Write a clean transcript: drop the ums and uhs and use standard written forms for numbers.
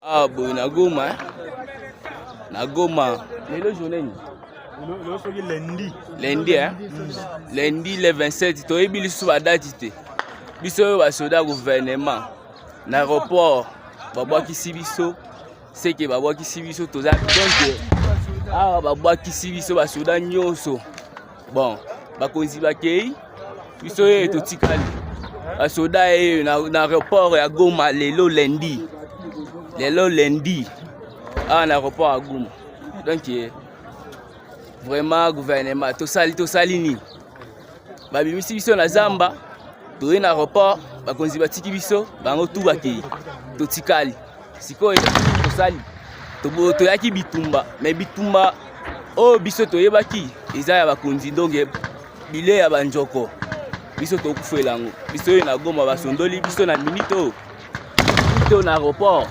Ah bon, na Goma. Na Goma. Lelo journée ni. Lundi hein. Lundi le 27 to ebili su ba date te. Biso ba soda gouvernement. Na aéroport babwa kisibiso. C'est que babwa kisibiso toza donc ah babwa kisibiso ba soda nyonso. Bon, bakonzi bakei. Biso to tikali. Ba soda na aéroport ya Goma lelo lundi. Lelo lundi. Ah na aéroport à Goma. Donc vraiment gouvernement to sali ni. Ba bimisi biso na zamba. To na aéroport bakonzi batiki biso bango tu bakei. To tikali. Sikoyo to sali. To yaki bitumba, mais bitumba oh biso to yebaki eza ya bakonzi donc bile ya banjoko. Biso to kufelango. Biso na Goma basondoli biso na minito. To na aéroport